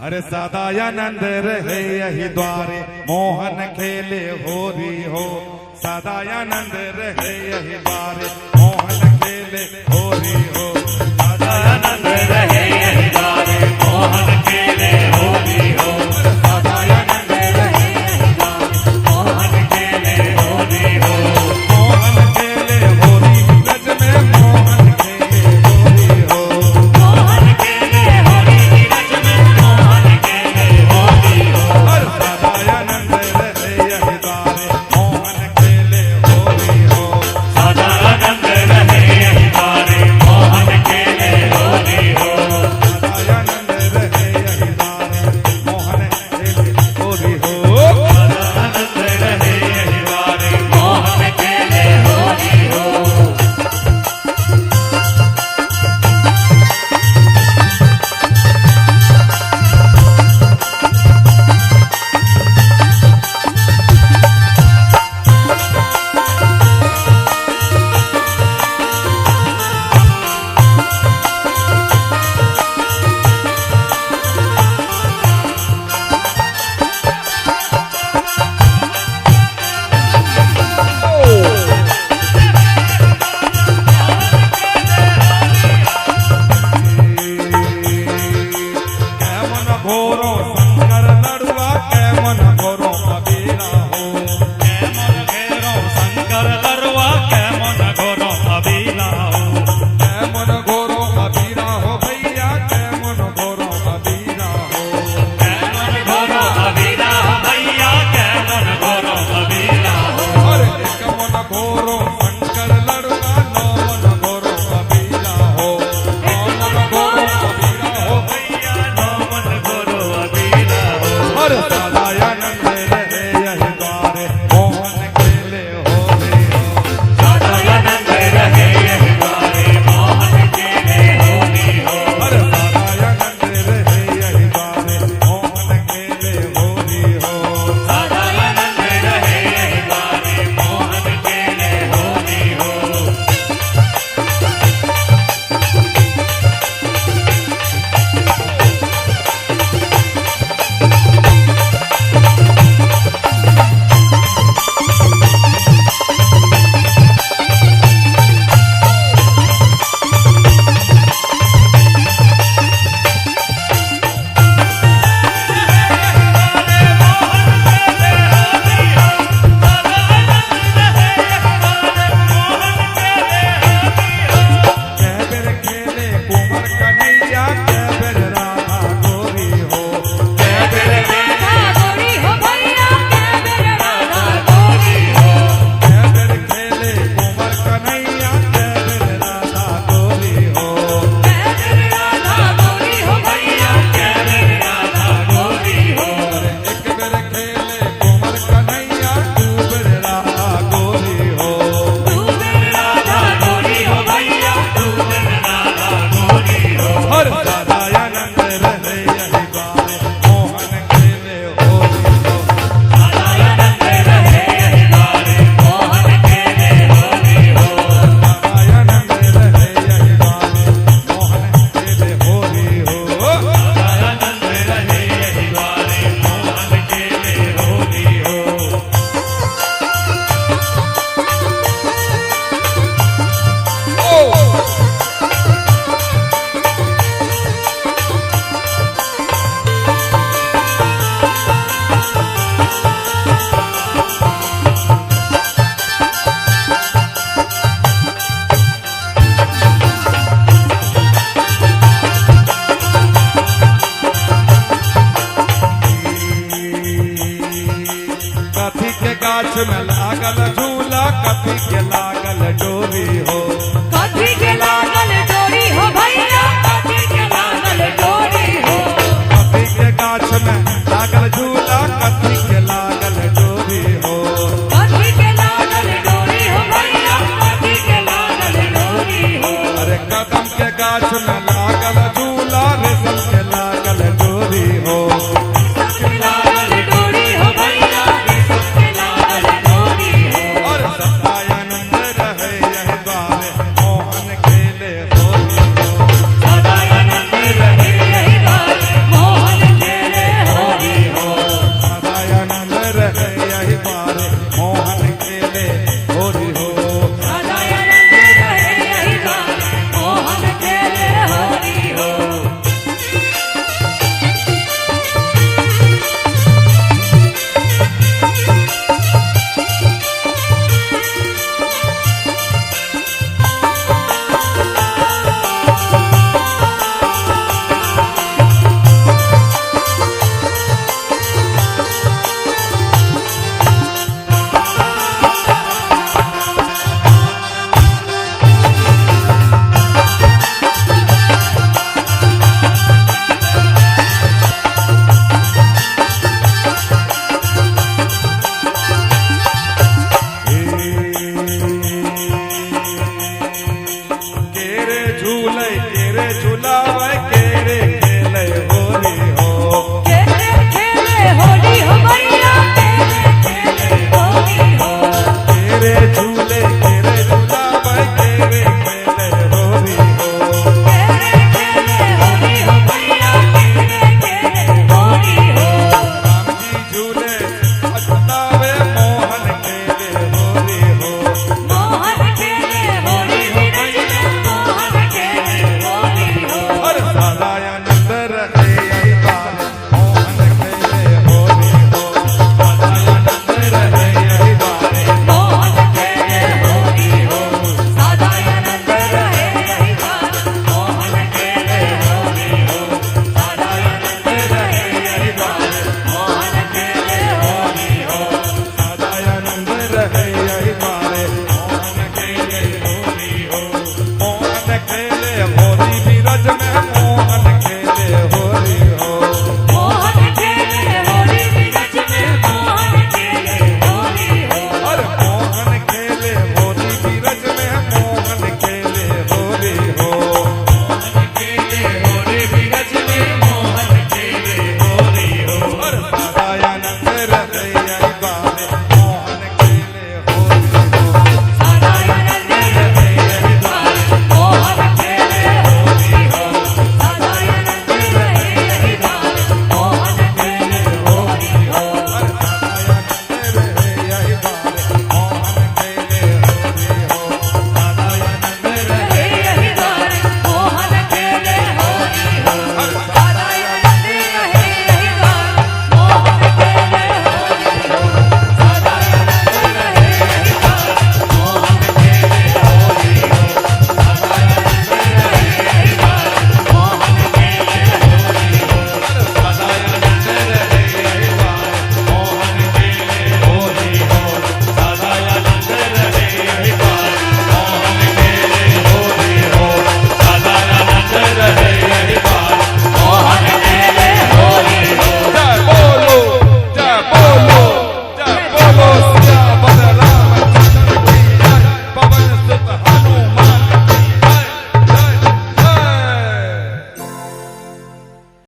अरे सदानंद रहे यही द्वारे मोहन खेले होरी हो। सदानंद रहे यही द्वारे मोहन खेले होरी हो। सदानंद रहे यही द्वारे मोहन खेले होरी हो। सदानंद रहे यही द्वारे मोहन खेले होरी हो। मोहन खेले होरी ब्रज में मोहन खेले होरी हो। मोहन खेले होरी ब्रज में मोहन खेले होरी हो। हर सदानंद रहे यही द्वारे मोहन खेले होरी हो। सदानंद रहे यही द्वारे मोहन खेले होरी हो। सदानंद रहे यही द्वारे मोहन खेले होरी हो। सदानंद रहे यही द्वारे मोहन खेले होरी हो। कैमन घोरो शंकर लड़ुआ कैमन घोरो कबीरा हो। कैमन घेरो शंकर लड़वा कैमन घोरो अबीला हो। कैमन घोरो कबीरा हो भैया कैमन घोरो कबीरा हो। कैमन घोरो अबीला हो भैया कैमन घोरो अबीला हो। अरे कैमन घोरो शंकर लड़ुआ नौमन घोरो कबीरा हो। नौमन घोरो कबीरा हो भैया नौमन घोरो अबीला हो। हर सदानंद रहे यही द्वारे मोहन खेले होरी हो। सदानंद रहे यही द्वारे मोहन खेले होरी हो। हर सदानंद रहे यही द्वारे मोहन खेले होरी हो। सदानंद रहे यही द्वारे मोहन खेले होरी हो। कैबर खेले कुंवर कन्हैया कैबर राधा गोरी हो। कैबर राधा गोरी हो भैया कैबर राधा गोरी हो। कैबर खेले कुंवर कन्हैया कैबर राधा गोरी हो। कैबर राधा गोरी हो भैया कैबर राधा गोरी हो। एक बेर खेले कुंवर कन्हैया दूबर राधा गोरी हो। तू मेरी राधा गोरी हो भैया तू राधा गोरी हो। हर सदानंद रहे यही द्वारे मोहन खेले होरी हो। सदानंद रहे यही द्वारे मोहन खेले होरी हो। सदानंद रहे यही द्वारे मोहन खेले होरी हो। सदानंद रहे यही द्वारे मोहन खेले होरी हो। कथी के गाछ में लागल झूला कथी के लागल डोरी हो। कथी के लागल डोरी हो भैया कथी के लागल डोरी हो। कथी के गाछ में लागल झूला